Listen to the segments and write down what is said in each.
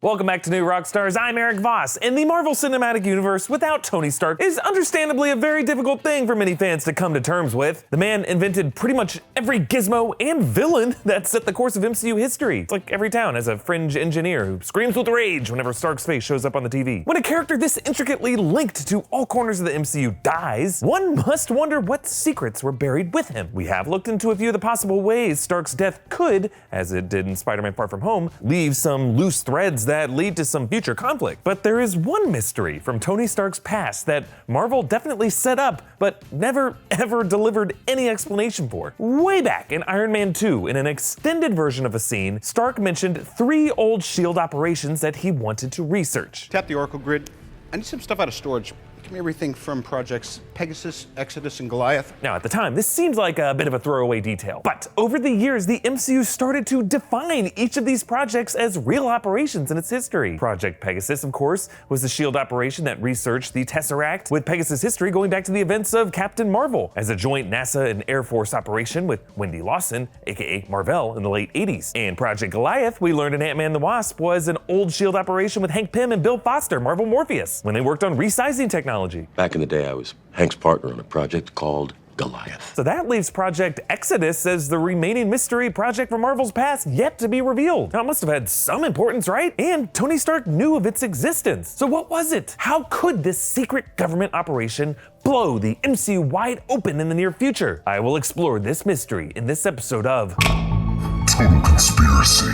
Welcome back to New Rockstars. I'm Erik Voss, and the Marvel Cinematic Universe without Tony Stark is understandably a very difficult thing for many fans to come to terms with. The man invented pretty much every gizmo and villain that set the course of MCU history. It's like every town has a fringe engineer who screams with rage whenever Stark's face shows up on the TV. When a character this intricately linked to all corners of the MCU dies, one must wonder what secrets were buried with him. We have looked into a few of the possible ways Stark's death could, as it did in Spider-Man Far From Home, leave some loose threads that lead to some future conflict. But there is one mystery from Tony Stark's past that Marvel definitely set up, but never ever delivered any explanation for. Way back in Iron Man 2, in an extended version of a scene, Stark mentioned 3 old SHIELD operations that he wanted to research. Tap the Oracle grid. I need some stuff out of storage. Give me everything from Projects Pegasus, Exodus, and Goliath. Now, at the time, this seems like a bit of a throwaway detail, but over the years, the MCU started to define each of these projects as real operations in its history. Project Pegasus, of course, was the SHIELD operation that researched the Tesseract, with Pegasus history going back to the events of Captain Marvel, as a joint NASA and Air Force operation with Wendy Lawson, aka Marvel, in the late 80s. And Project Goliath, we learned in Ant-Man and the Wasp, was an old SHIELD operation with Hank Pym and Bill Foster, Marvel Morpheus, when they worked on resizing technology. Back in the day, I was Hank's partner on a project called Goliath. So that leaves Project Exodus as the remaining mystery project from Marvel's past yet to be revealed. Now, it must have had some importance, right? And Tony Stark knew of its existence. So what was it? How could this secret government operation blow the MCU wide open in the near future? I will explore this mystery in this episode of Total Conspiracy.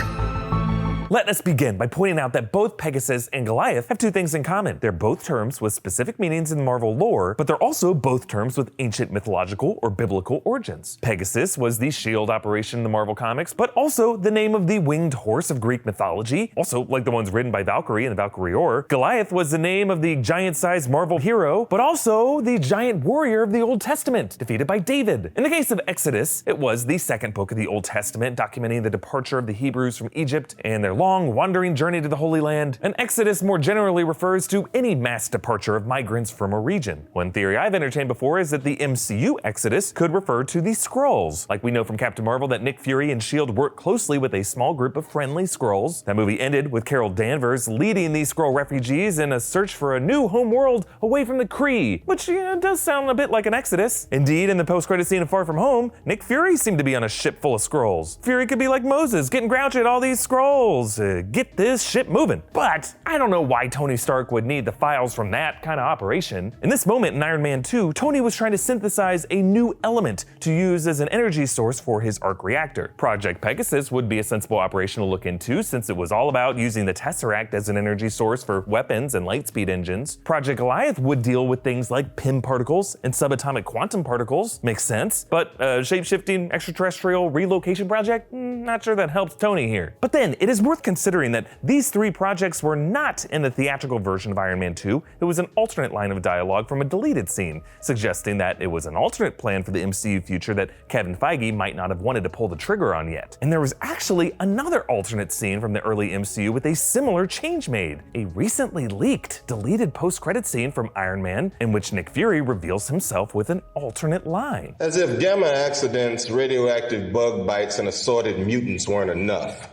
Let us begin by pointing out that both Pegasus and Goliath have 2 things in common. They're both terms with specific meanings in Marvel lore, but they're also both terms with ancient mythological or biblical origins. Pegasus was the SHIELD operation in the Marvel comics, but also the name of the winged horse of Greek mythology, also like the ones ridden by Valkyrie in the Valkyrie. Goliath was the name of the giant-sized Marvel hero, but also the giant warrior of the Old Testament, defeated by David. In the case of Exodus, it was the second book of the Old Testament, documenting the departure of the Hebrews from Egypt and their long wandering journey to the Holy Land. An exodus more generally refers to any mass departure of migrants from a region. One theory I've entertained before is that the MCU exodus could refer to the Skrulls. Like we know from Captain Marvel that Nick Fury and S.H.I.E.L.D. worked closely with a small group of friendly Skrulls. That movie ended with Carol Danvers leading these Skrull refugees in a search for a new home world away from the Kree, which does sound a bit like an exodus. Indeed, in the post-credit scene of Far From Home, Nick Fury seemed to be on a ship full of Skrulls. Fury could be like Moses, getting grouchy at all these Skrulls. Get this ship moving. But I don't know why Tony Stark would need the files from that kind of operation. In this moment in Iron Man 2, Tony was trying to synthesize a new element to use as an energy source for his arc reactor. Project Pegasus would be a sensible operation to look into, since it was all about using the Tesseract as an energy source for weapons and lightspeed engines. Project Goliath would deal with things like Pym Particles and subatomic quantum particles. Makes sense. But shape-shifting extraterrestrial relocation project? Not sure that helps Tony here. But then, it is worth considering that these 3 projects were not in the theatrical version of Iron Man 2. It was an alternate line of dialogue from a deleted scene, suggesting that it was an alternate plan for the MCU future that Kevin Feige might not have wanted to pull the trigger on yet. And there was actually another alternate scene from the early MCU with a similar change made, a recently leaked, deleted post-credit scene from Iron Man in which Nick Fury reveals himself with an alternate line. As if gamma accidents, radioactive bug bites, and assorted mutants weren't enough,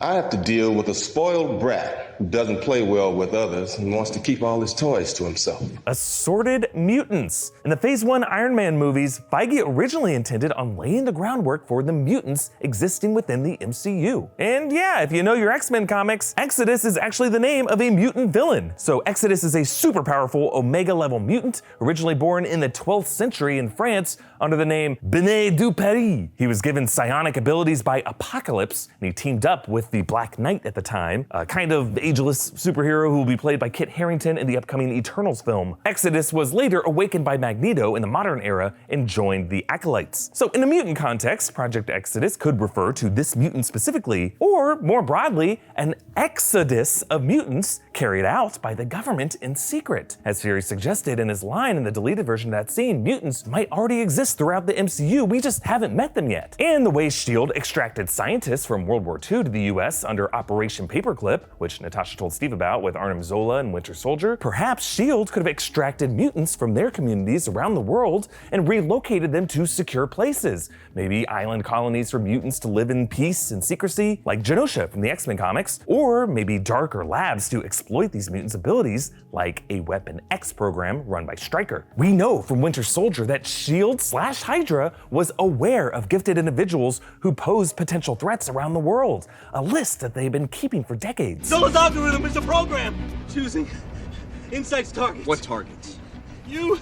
I have to deal with a spoiled brat who doesn't play well with others and wants to keep all his toys to himself. Assorted mutants. In the Phase 1 Iron Man movies, Feige originally intended on laying the groundwork for the mutants existing within the MCU. And yeah, if you know your X-Men comics, Exodus is actually the name of a mutant villain. So Exodus is a super powerful Omega-level mutant, originally born in the 12th century in France under the name Benet du Paris. He was given psionic abilities by Apocalypse, and he teamed up with the Black Knight at the time, a kind of ageless superhero who will be played by Kit Harington in the upcoming Eternals film. Exodus was later awakened by Magneto in the modern era and joined the Acolytes. So in a mutant context, Project Exodus could refer to this mutant specifically, or more broadly, an exodus of mutants carried out by the government in secret. As Fury suggested in his line in the deleted version of that scene, mutants might already exist throughout the MCU, we just haven't met them yet. And the way S.H.I.E.L.D. extracted scientists from World War II to the US under Operation Paperclip, which Natasha told Steve about with Arnim Zola and Winter Soldier, perhaps S.H.I.E.L.D. could have extracted mutants from their communities around the world and relocated them to secure places. Maybe island colonies for mutants to live in peace and secrecy, like Genosha from the X-Men comics, or maybe darker labs to exploit these mutants' abilities, like a Weapon X program run by Stryker. We know from Winter Soldier that S.H.I.E.L.D./HYDRA was aware of gifted individuals who pose potential threats around the world, a list that they've been keeping for decades. Zola's algorithm is a program choosing insights targets. What targets? You,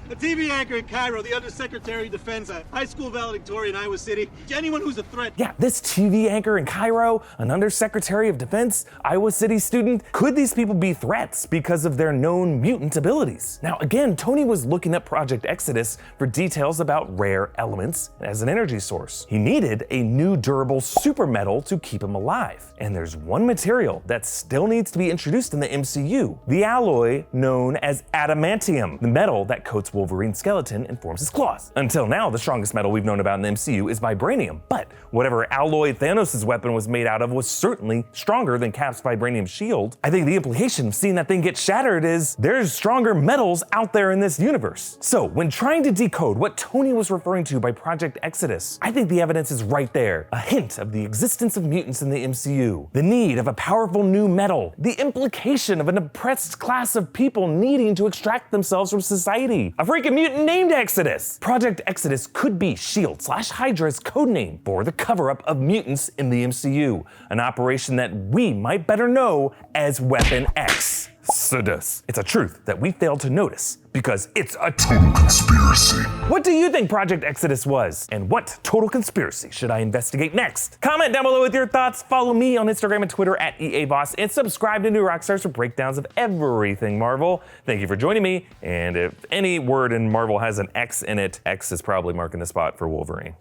a TV anchor in Cairo, the Undersecretary of Defense, a high school valedictorian in Iowa City, anyone who's a threat. Yeah, this TV anchor in Cairo, an Undersecretary of Defense, Iowa City student, could these people be threats because of their known mutant abilities? Now again, Tony was looking at Project Exodus for details about rare elements as an energy source. He needed a new durable super metal to keep him alive. And there's one material that still needs to be introduced in the MCU, the alloy known as adamantium, the metal that coats Wolverine's skeleton and forms his claws. Until now, the strongest metal we've known about in the MCU is vibranium, but whatever alloy Thanos' weapon was made out of was certainly stronger than Cap's vibranium shield. I think the implication of seeing that thing get shattered is there's stronger metals out there in this universe. So when trying to decode what Tony was referring to by Project Exodus, I think the evidence is right there. A hint of the existence of mutants in the MCU, the need of a powerful new metal, the implication of an oppressed class of people needing to extract themselves from society. A freaking mutant named Exodus! Project Exodus could be S.H.I.E.L.D./HYDRA's codename for the cover-up of mutants in the MCU, an operation that we might better know as Weapon X. Exodus. It's a truth that we failed to notice because it's a Total conspiracy. What do you think Project Exodus was? And what total conspiracy should I investigate next? Comment down below with your thoughts, follow me on Instagram and Twitter at EA Voss, and subscribe to New Rockstars for breakdowns of everything Marvel. Thank you for joining me, and if any word in Marvel has an X in it, X is probably marking the spot for Wolverine.